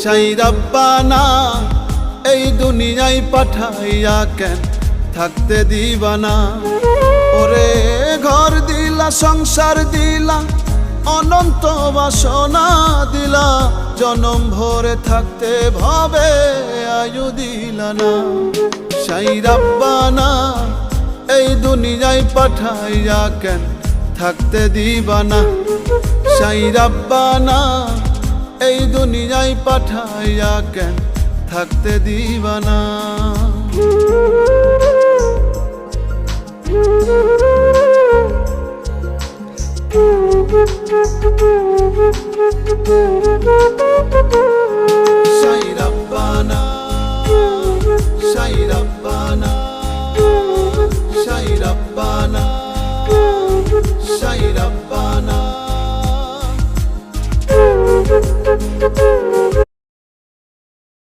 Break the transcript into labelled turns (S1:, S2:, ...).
S1: সাই রাব্বানা এই দুনিয়ায় পাঠাইয়া কেন থাকতে দিবানা। ওরে ঘর দিলা সংসার দিলা অনন্ত বাসনা দিলা, জনম ভরে থাকতে ভাবে আয়ু দিলা না। সাই রাব্বানা এই দুনিয়ায় পাঠাইয়া কেন থাকতে দিবানা। সাই রাব্বানা এই দুনিয়ায় পাঠাইয়া কেন থাকতে দিবানা। সাই রাব্বানা সাই রাব্বানা সাই রাব্বানা সাই রাব্বানা।